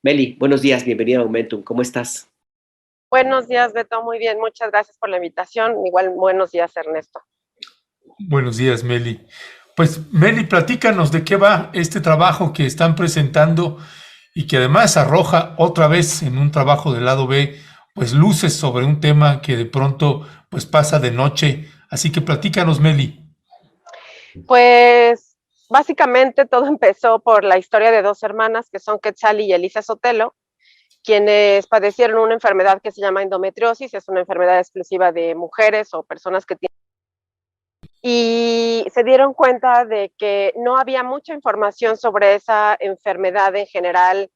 Meli, buenos días, bienvenida a Momentum, ¿cómo estás? Buenos días, Beto. Muy bien, muchas gracias por la invitación. Igual, buenos días, Ernesto. Buenos días, Meli. Pues, Meli, platícanos de qué va este trabajo que están presentando y que además arroja otra vez en un trabajo del lado B, pues luces sobre un tema que de pronto pues pasa de noche. Así que platícanos, Meli. Pues básicamente todo empezó por la historia de dos hermanas que son Quetzali y Elisa Sotelo, quienes padecieron una enfermedad que se llama endometriosis. Es una enfermedad exclusiva de mujeres o personas que tienen, y se dieron cuenta de que no había mucha información sobre esa enfermedad en general,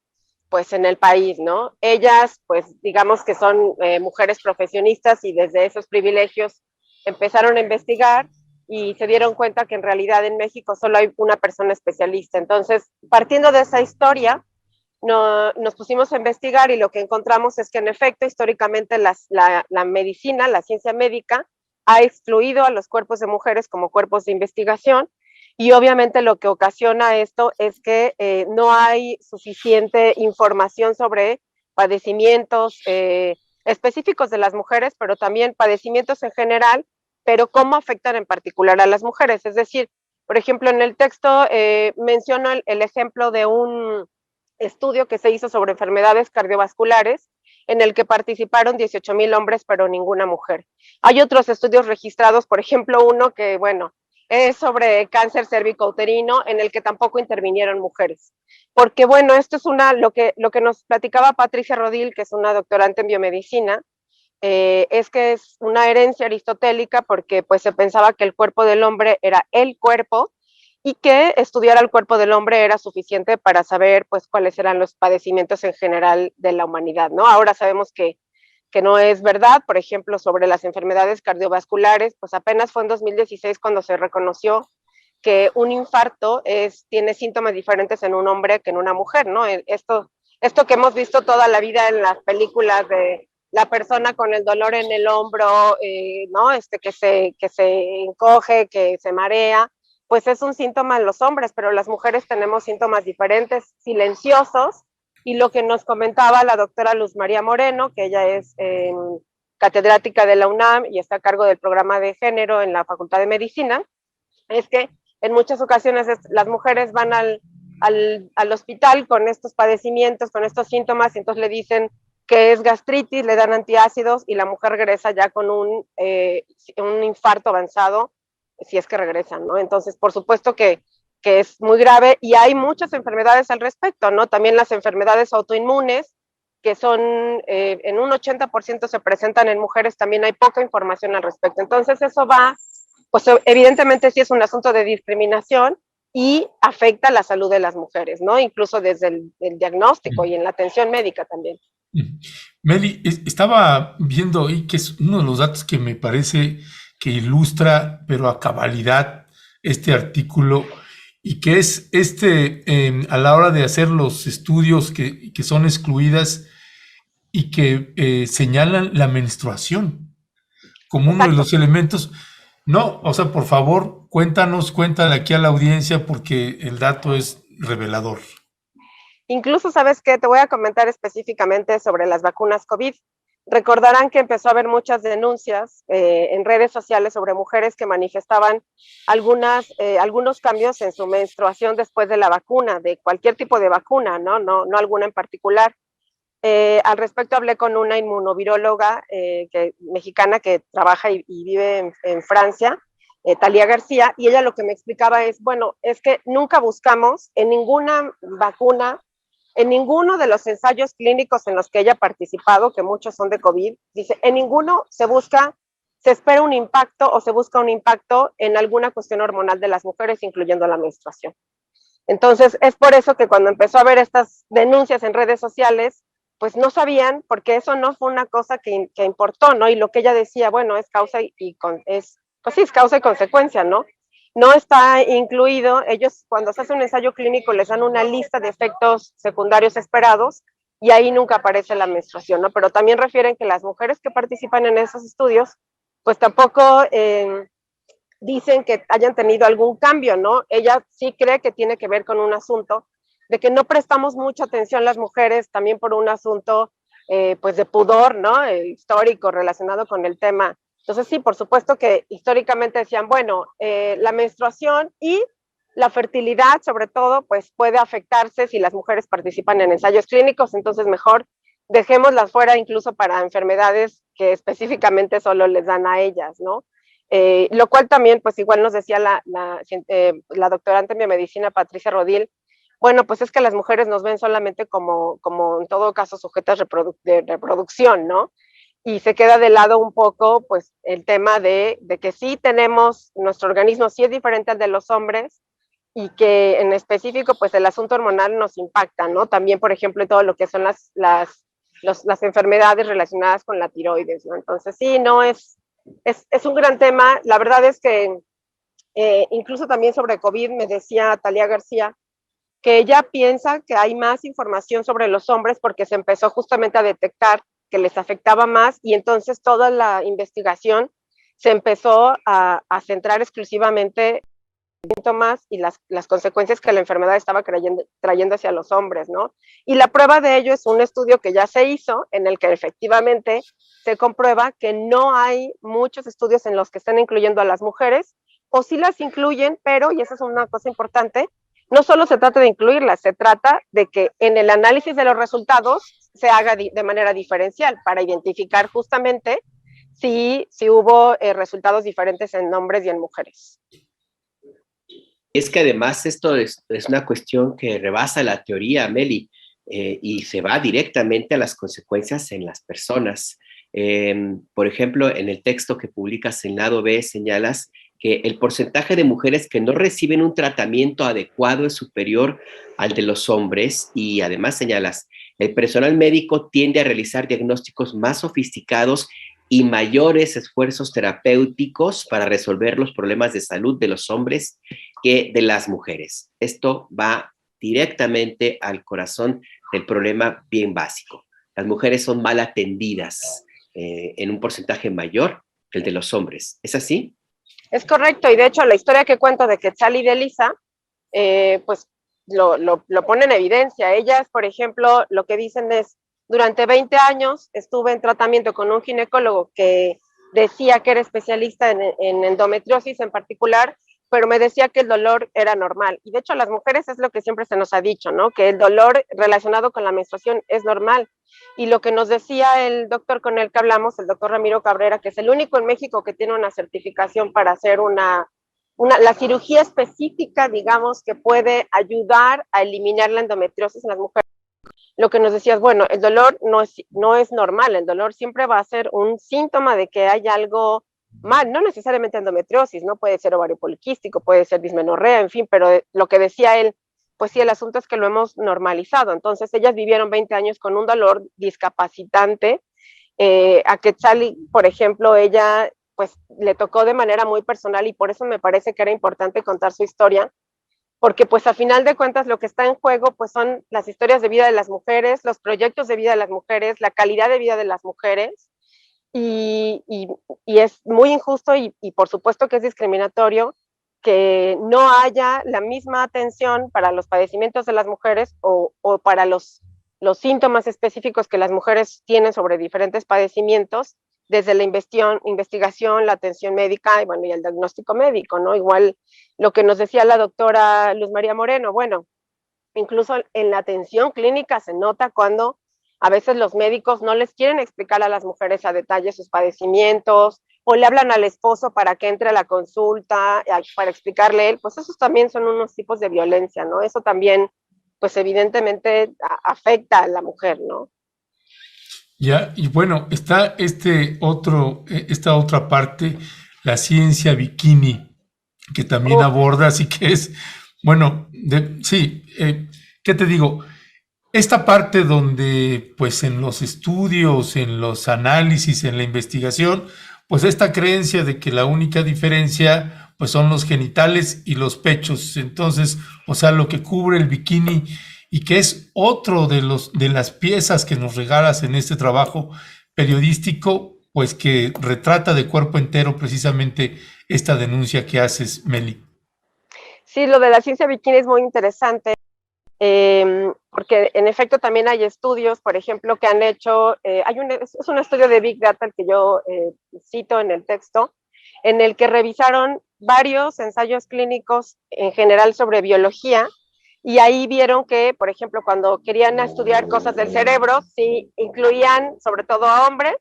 pues en el país, ¿no? Ellas, pues digamos que son mujeres profesionistas y desde esos privilegios empezaron a investigar y se dieron cuenta que en realidad en México solo hay una persona especialista. Entonces, partiendo de esa historia, nos pusimos a investigar y lo que encontramos es que en efecto, históricamente la medicina, la ciencia médica, ha excluido a los cuerpos de mujeres como cuerpos de investigación, y obviamente lo que ocasiona esto es que no hay suficiente información sobre padecimientos específicos de las mujeres, pero también padecimientos en general, pero cómo afectan en particular a las mujeres. Es decir, por ejemplo, en el texto menciono el ejemplo de un estudio que se hizo sobre enfermedades cardiovasculares en el que participaron 18,000 hombres, pero ninguna mujer. Hay otros estudios registrados, por ejemplo, uno que, bueno, es sobre cáncer cérvico-uterino, en el que tampoco intervinieron mujeres. Porque, bueno, esto es lo que nos platicaba Patricia Rodil, que es una doctorante en biomedicina, es que es una herencia aristotélica, porque pues se pensaba que el cuerpo del hombre era el cuerpo y que estudiar al cuerpo del hombre era suficiente para saber pues cuáles eran los padecimientos en general de la humanidad, ¿no? Ahora sabemos que no es verdad. Por ejemplo, sobre las enfermedades cardiovasculares, pues apenas fue en 2016 cuando se reconoció que un infarto tiene síntomas diferentes en un hombre que en una mujer, ¿no? Esto que hemos visto toda la vida en las películas de la persona con el dolor en el hombro, ¿no? Que se encoge, que se marea, pues es un síntoma en los hombres, pero las mujeres tenemos síntomas diferentes, silenciosos, y lo que nos comentaba la doctora Luz María Moreno, que ella es catedrática de la UNAM y está a cargo del programa de género en la Facultad de Medicina, es que en muchas ocasiones las mujeres van al hospital con estos padecimientos, con estos síntomas, y entonces le dicen que es gastritis, le dan antiácidos y la mujer regresa ya con un infarto avanzado, si es que regresan, ¿no? Entonces, por supuesto que es muy grave, y hay muchas enfermedades al respecto, ¿no? También las enfermedades autoinmunes, que son en un 80% se presentan en mujeres, también hay poca información al respecto. Entonces, eso va, pues evidentemente sí es un asunto de discriminación y afecta la salud de las mujeres, ¿no? Incluso desde el diagnóstico y en la atención médica también. Meli, estaba viendo ahí que es uno de los datos que me parece que ilustra, pero a cabalidad, este artículo, y que es a la hora de hacer los estudios que son excluidas y que señalan la menstruación como uno de Exacto. los elementos. No, o sea, por favor, cuéntale aquí a la audiencia porque el dato es revelador. Incluso, ¿sabes qué? Te voy a comentar específicamente sobre las vacunas COVID. Recordarán que empezó a haber muchas denuncias en redes sociales sobre mujeres que manifestaban algunos cambios en su menstruación después de la vacuna, de cualquier tipo de vacuna, ¿no? No alguna en particular. Al respecto hablé con una inmunoviróloga mexicana que trabaja y vive en Francia, Talía García, y ella lo que me explicaba es, bueno, es que nunca buscamos en ninguna vacuna, en ninguno de los ensayos clínicos en los que ella ha participado, que muchos son de COVID, dice, en ninguno se espera un impacto o se busca un impacto en alguna cuestión hormonal de las mujeres, incluyendo la menstruación. Entonces, es por eso que cuando empezó a haber estas denuncias en redes sociales, pues no sabían, porque eso no fue una cosa que importó, ¿no? Y lo que ella decía, bueno, es causa pues sí, es causa y consecuencia, ¿no? No está incluido. Ellos, cuando se hace un ensayo clínico, les dan una lista de efectos secundarios esperados y ahí nunca aparece la menstruación, ¿no? Pero también refieren que las mujeres que participan en esos estudios, pues tampoco dicen que hayan tenido algún cambio, ¿no? Ella sí cree que tiene que ver con un asunto de que no prestamos mucha atención las mujeres, también por un asunto pues de pudor, ¿no? Histórico relacionado con el tema. Entonces sí, por supuesto que históricamente decían, bueno, la menstruación y la fertilidad, sobre todo, pues puede afectarse si las mujeres participan en ensayos clínicos, entonces mejor dejémoslas fuera incluso para enfermedades que específicamente solo les dan a ellas, ¿no? Lo cual también, pues igual nos decía la doctorante en biomedicina Patricia Rodil, bueno, pues es que las mujeres nos ven solamente como en todo caso sujetas de reproducción, ¿no? Y se queda de lado un poco, pues, el tema de que sí tenemos, nuestro organismo sí es diferente al de los hombres, y que en específico, pues, el asunto hormonal nos impacta, ¿no? También, por ejemplo, todo lo que son las enfermedades relacionadas con la tiroides, ¿no? Entonces, sí, no, es un gran tema. La verdad es que incluso también sobre COVID me decía Talía García que ella piensa que hay más información sobre los hombres porque se empezó justamente a detectar que les afectaba más y entonces toda la investigación se empezó a centrar exclusivamente síntomas y las consecuencias que la enfermedad estaba trayendo hacia los hombres, ¿no? Y la prueba de ello es un estudio que ya se hizo, en el que efectivamente se comprueba que no hay muchos estudios en los que estén incluyendo a las mujeres, o sí las incluyen, pero, y esa es una cosa importante, no solo se trata de incluirlas, se trata de que en el análisis de los resultados se haga de manera diferencial para identificar justamente si hubo resultados diferentes en hombres y en mujeres. Es que además esto es una cuestión que rebasa la teoría, Meli, y se va directamente a las consecuencias en las personas. Por ejemplo, en el texto que publicas en Lado B señalas que el porcentaje de mujeres que no reciben un tratamiento adecuado es superior al de los hombres y además señalas, el personal médico tiende a realizar diagnósticos más sofisticados y mayores esfuerzos terapéuticos para resolver los problemas de salud de los hombres que de las mujeres. Esto va directamente al corazón del problema bien básico. Las mujeres son mal atendidas en un porcentaje mayor que el de los hombres. ¿Es así? Es correcto, y de hecho la historia que cuento de Quetzal y de Elisa, pues lo pone en evidencia. Ellas, por ejemplo, lo que dicen es, durante 20 años estuve en tratamiento con un ginecólogo que decía que era especialista en endometriosis en particular, pero me decía que el dolor era normal. Y de hecho, a las mujeres es lo que siempre se nos ha dicho, ¿no? Que el dolor relacionado con la menstruación es normal. Y lo que nos decía el doctor con el que hablamos, el doctor Ramiro Cabrera, que es el único en México que tiene una certificación para hacer la cirugía específica, digamos, que puede ayudar a eliminar la endometriosis en las mujeres. Lo que nos decía es, bueno, el dolor no es normal, el dolor siempre va a ser un síntoma de que hay algo mal, no necesariamente endometriosis, no puede ser ovario poliquístico, puede ser dismenorrea, en fin, pero lo que decía él, pues sí, el asunto es que lo hemos normalizado. Entonces ellas vivieron 20 años con un dolor discapacitante. A Quetzal, por ejemplo, ella pues le tocó de manera muy personal y por eso me parece que era importante contar su historia, porque pues a final de cuentas lo que está en juego pues son las historias de vida de las mujeres, los proyectos de vida de las mujeres, la calidad de vida de las mujeres, y es muy injusto y por supuesto que es discriminatorio que no haya la misma atención para los padecimientos de las mujeres o para los síntomas específicos que las mujeres tienen sobre diferentes padecimientos, desde la investigación, la atención médica y, bueno, y el diagnóstico médico, ¿no? Igual lo que nos decía la doctora Luz María Moreno, bueno, incluso en la atención clínica se nota cuando a veces los médicos no les quieren explicar a las mujeres a detalle sus padecimientos, o le hablan al esposo para que entre a la consulta, para explicarle él, pues esos también son unos tipos de violencia, ¿no? Eso también, pues evidentemente afecta a la mujer, ¿no? Ya, y bueno, está esta otra parte, la ciencia bikini, que también aborda, así que es, bueno, sí, ¿qué te digo? Esta parte donde, pues en los estudios, en los análisis, en la investigación, pues esta creencia de que la única diferencia, pues son los genitales y los pechos. Entonces, o sea, lo que cubre el bikini y que es otro de las piezas que nos regalas en este trabajo periodístico, pues que retrata de cuerpo entero precisamente esta denuncia que haces, Meli. Sí, lo de la ciencia bikini es muy interesante. porque en efecto también hay estudios, por ejemplo, que han hecho, es un estudio de Big Data el que yo cito en el texto, en el que revisaron varios ensayos clínicos en general sobre biología, y ahí vieron que, por ejemplo, cuando querían estudiar cosas del cerebro, sí incluían sobre todo a hombres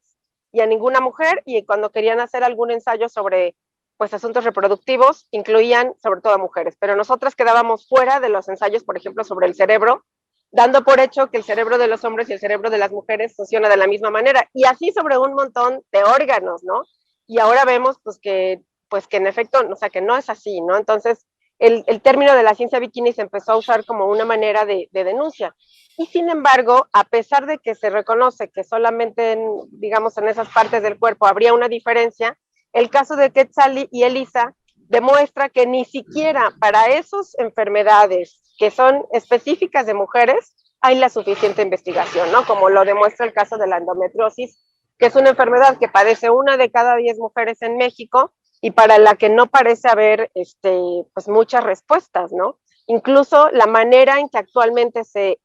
y a ninguna mujer, y cuando querían hacer algún ensayo sobre pues asuntos reproductivos, incluían sobre todo a mujeres, pero nosotras quedábamos fuera de los ensayos, por ejemplo, sobre el cerebro, dando por hecho que el cerebro de los hombres y el cerebro de las mujeres funciona de la misma manera, y así sobre un montón de órganos, ¿no? Y ahora vemos pues que en efecto, o sea, que no es así, ¿no? Entonces, el término de la ciencia bikini se empezó a usar como una manera de denuncia. Y sin embargo, a pesar de que se reconoce que solamente, digamos, en esas partes del cuerpo habría una diferencia, el caso de Quetzalí y Elisa demuestra que ni siquiera para esas enfermedades que son específicas de mujeres hay la suficiente investigación, ¿no? Como lo demuestra el caso de la endometriosis, que es una enfermedad que padece 1 de cada 10 mujeres en México y para la que no parece haber pues muchas respuestas, ¿no? Incluso la manera en que actualmente se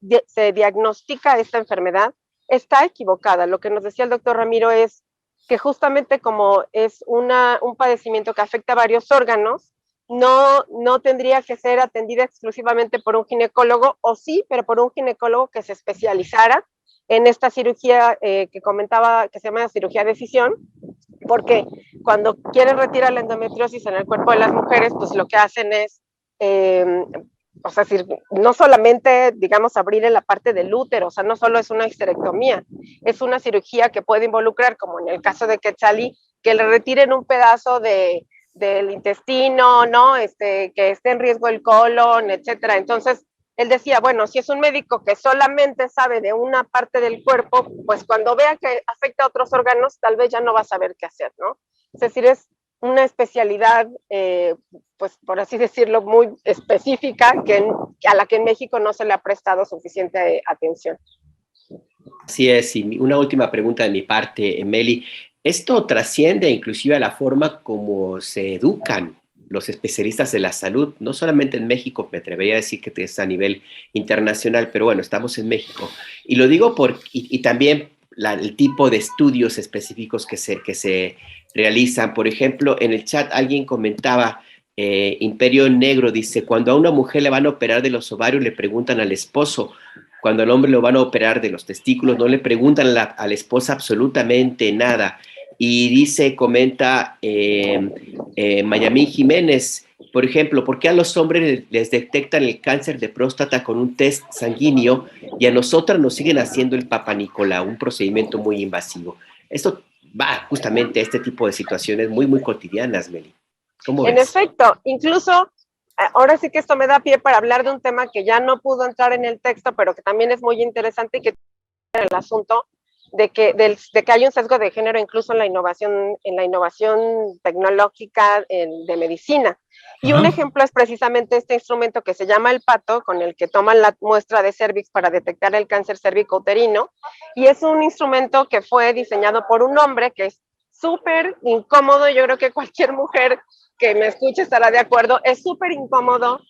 diagnostica esta enfermedad está equivocada. Lo que nos decía el doctor Ramiro es que justamente como es un padecimiento que afecta a varios órganos, no tendría que ser atendida exclusivamente por un ginecólogo, o sí, pero por un ginecólogo que se especializara en esta cirugía que comentaba, que se llama cirugía de decisión, porque cuando quieren retirar la endometriosis en el cuerpo de las mujeres, pues lo que hacen es, o sea, no solamente, digamos, abrir en la parte del útero, o sea, no solo es una histerectomía, es una cirugía que puede involucrar, como en el caso de Quetzalí, que le retiren un pedazo del intestino, ¿no? Que esté en riesgo el colon, etcétera. Entonces, él decía, bueno, si es un médico que solamente sabe de una parte del cuerpo, pues cuando vea que afecta a otros órganos, tal vez ya no va a saber qué hacer, ¿no? Es decir, es una especialidad, pues por así decirlo, muy específica a la que en México no se le ha prestado suficiente atención. Así es, y una última pregunta de mi parte, Meli. ¿Esto trasciende inclusive a la forma como se educan los especialistas de la salud? No solamente en México, me atrevería a decir que es a nivel internacional, pero bueno, estamos en México. Y lo digo y también el tipo de estudios específicos que se realizan. Por ejemplo, en el chat alguien comentaba, Imperio Negro dice, cuando a una mujer le van a operar de los ovarios, le preguntan al esposo. Cuando al hombre lo van a operar de los testículos, no le preguntan a la esposa absolutamente nada. Y dice, comenta Mayamín Jiménez, por ejemplo, ¿por qué a los hombres les detectan el cáncer de próstata con un test sanguíneo y a nosotras nos siguen haciendo el Papa Nicolau, un procedimiento muy invasivo? Esto va justamente a este tipo de situaciones muy, muy cotidianas, Meli. ¿Cómo ves? En efecto, incluso ahora sí que esto me da pie para hablar de un tema que ya no pudo entrar en el texto, pero que también es muy interesante y que tiene el asunto de que hay un sesgo de género incluso en la innovación tecnológica de medicina. Y un ejemplo es precisamente este instrumento que se llama el pato, con el que toman la muestra de cervix para detectar el cáncer cérvico-uterino, y es un instrumento que fue diseñado por un hombre que es súper incómodo. Yo creo que cualquier mujer que me escuche estará de acuerdo, es súper incómodo,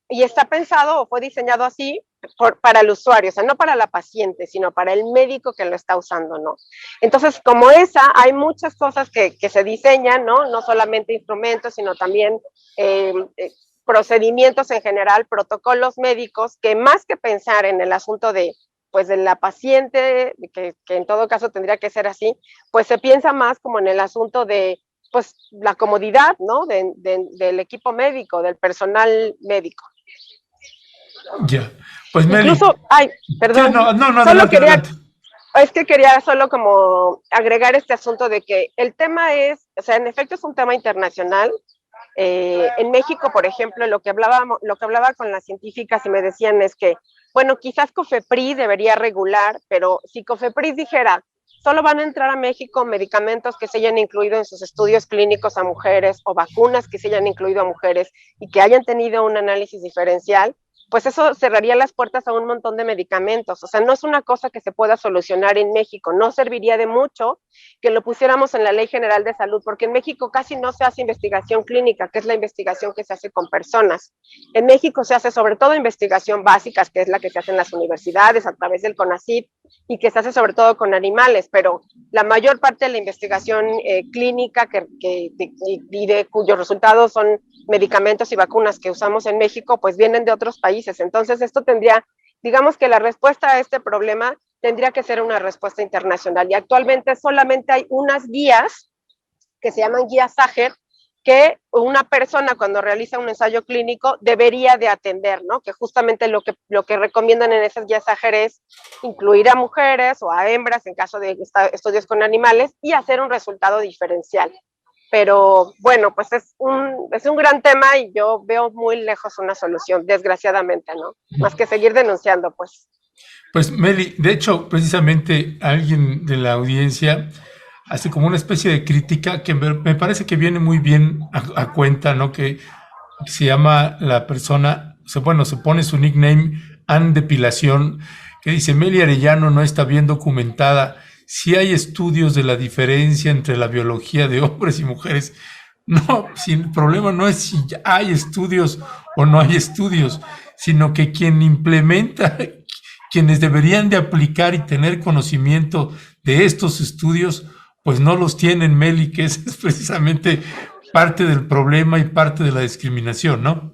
y está pensado o fue diseñado así para el usuario, o sea, no para la paciente, sino para el médico que lo está usando, ¿no? Entonces, como hay muchas cosas que se diseñan, ¿no? No solamente instrumentos, sino también procedimientos en general, protocolos médicos, que más que pensar en el asunto de la paciente, que en todo caso tendría que ser así, pues se piensa más como en el asunto de pues la comodidad, ¿no? Del equipo médico, del personal médico. Ya, pues Meli. Incluso, perdón, No, solo adelante, adelante. Es que quería solo como agregar este asunto de que el tema es, o sea, en efecto es un tema internacional. En México, por ejemplo, lo que hablaba con las científicas y me decían es que, bueno, quizás COFEPRIS debería regular, pero si COFEPRIS dijera, solo van a entrar a México medicamentos que se hayan incluido en sus estudios clínicos a mujeres o vacunas que se hayan incluido a mujeres y que hayan tenido un análisis diferencial, pues eso cerraría las puertas a un montón de medicamentos. O sea, no es una cosa que se pueda solucionar en México, no serviría de mucho que lo pusiéramos en la Ley General de Salud, porque en México casi no se hace investigación clínica, que es la investigación que se hace con personas. En México se hace sobre todo investigación básica, que es la que se hace en las universidades a través del CONACYT, y que se hace sobre todo con animales, pero la mayor parte de la investigación clínica cuyos resultados son medicamentos y vacunas que usamos en México, pues vienen de otros países. Entonces esto tendría, digamos que la respuesta a este problema tendría que ser una respuesta internacional, y actualmente solamente hay unas guías que se llaman guías Sager, que una persona cuando realiza un ensayo clínico debería de atender, ¿no? Que justamente lo que recomiendan en esas guías Sager es incluir a mujeres o a hembras en caso de estudios con animales y hacer un resultado diferencial. Pero bueno, pues es un gran tema y yo veo muy lejos una solución, desgraciadamente, ¿no? Más que seguir denunciando, pues. Pues Meli, de hecho, precisamente alguien de la audiencia hace como una especie de crítica que me parece que viene muy bien a cuenta, ¿no? Que se llama la persona, bueno, se pone su nickname Ann Depilación, que dice: Meli Arellano no está bien documentada. Si hay estudios de la diferencia entre la biología de hombres y mujeres. No, si el problema no es si hay estudios o no hay estudios, sino que quien implementa, quienes deberían de aplicar y tener conocimiento de estos estudios, pues no los tienen, Meli, que ese es precisamente parte del problema y parte de la discriminación, ¿no?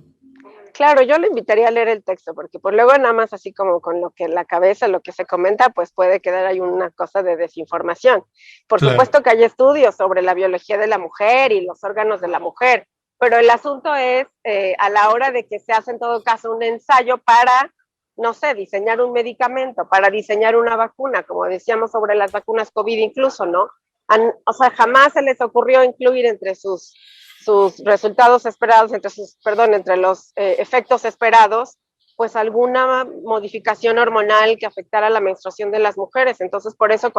Claro, yo le invitaría a leer el texto, porque por luego nada más así como con lo que en la cabeza, lo que se comenta, pues puede quedar ahí una cosa de desinformación. Por supuesto que hay estudios sobre la biología de la mujer y los órganos de la mujer, pero el asunto es a la hora de que se hace en todo caso un ensayo para, no sé, diseñar un medicamento, para diseñar una vacuna, como decíamos sobre las vacunas COVID incluso, ¿no? O sea, jamás se les ocurrió incluir entre sus resultados esperados, entre los efectos esperados, pues alguna modificación hormonal que afectara la menstruación de las mujeres. Entonces, por eso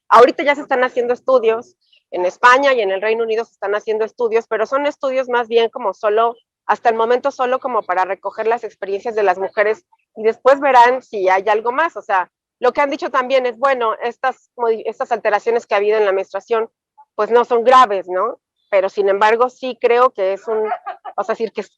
ahorita ya se están haciendo estudios, en España y en el Reino Unido se están haciendo estudios, pero son estudios más bien como hasta el momento solo como para recoger las experiencias de las mujeres, y después verán si hay algo más. O sea, lo que han dicho también es, bueno, estas alteraciones que ha habido en la menstruación, pues no son graves, ¿no? Pero sin embargo sí creo que es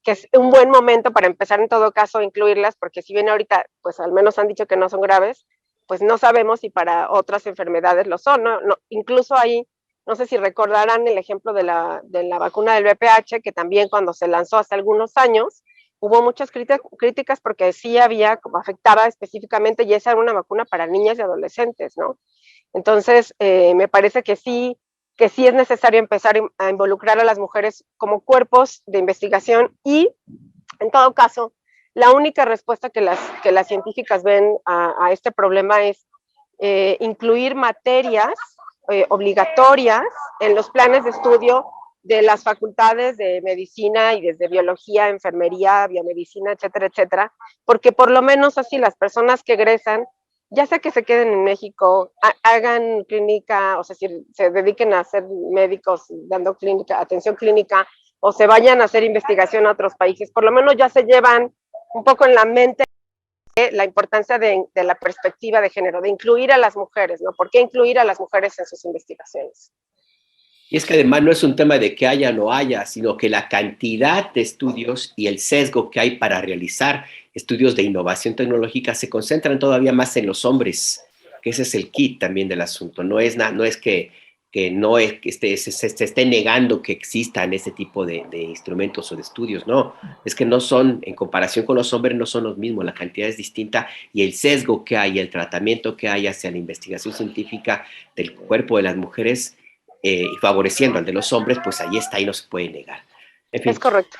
que es un buen momento para empezar en todo caso a incluirlas, porque si bien ahorita pues al menos han dicho que no son graves, pues no sabemos si para otras enfermedades lo son, ¿no? Incluso ahí, no sé si recordarán el ejemplo de la vacuna del VPH, que también cuando se lanzó hace algunos años, hubo muchas críticas porque sí afectaba específicamente, y esa era una vacuna para niñas y adolescentes, ¿no? Entonces, me parece que sí es necesario empezar a involucrar a las mujeres como cuerpos de investigación, y en todo caso, la única respuesta que las científicas ven a este problema es incluir materias obligatorias en los planes de estudio de las facultades de medicina y desde biología, enfermería, biomedicina, etcétera, etcétera, porque por lo menos así las personas que egresan, ya sea que se queden en México, hagan clínica, o sea, si se dediquen a ser médicos dando atención clínica, o se vayan a hacer investigación a otros países, por lo menos ya se llevan un poco en la mente la importancia de la perspectiva de género, de incluir a las mujeres, ¿no? ¿Por qué incluir a las mujeres en sus investigaciones? Y es que además no es un tema de que haya o no haya, sino que la cantidad de estudios y el sesgo que hay para realizar estudios de innovación tecnológica se concentran todavía más en los hombres, que ese es el kit también del asunto. No es que se esté negando que existan ese tipo de instrumentos o de estudios, no, es que no son, en comparación con los hombres, no son los mismos, la cantidad es distinta, y el sesgo que hay, el tratamiento que hay hacia la investigación científica del cuerpo de las mujeres, y favoreciendo al de los hombres, pues ahí está y no se puede negar. En fin. Es correcto.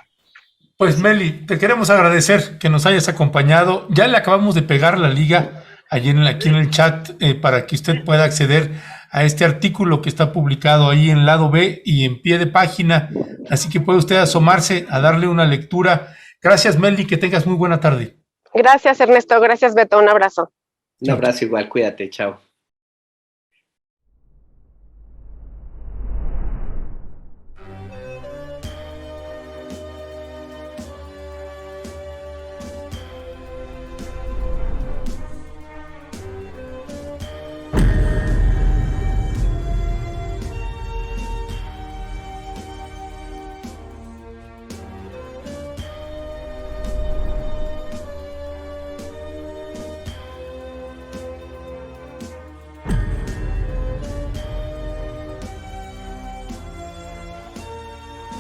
Pues Meli, te queremos agradecer que nos hayas acompañado. Ya le acabamos de pegar la liga aquí en el chat para que usted pueda acceder a este artículo que está publicado ahí en lado B y en pie de página. Así que puede usted asomarse a darle una lectura. Gracias, Meli, que tengas muy buena tarde. Gracias, Ernesto. Gracias, Beto. Un abrazo. Un abrazo igual, cuídate, chao.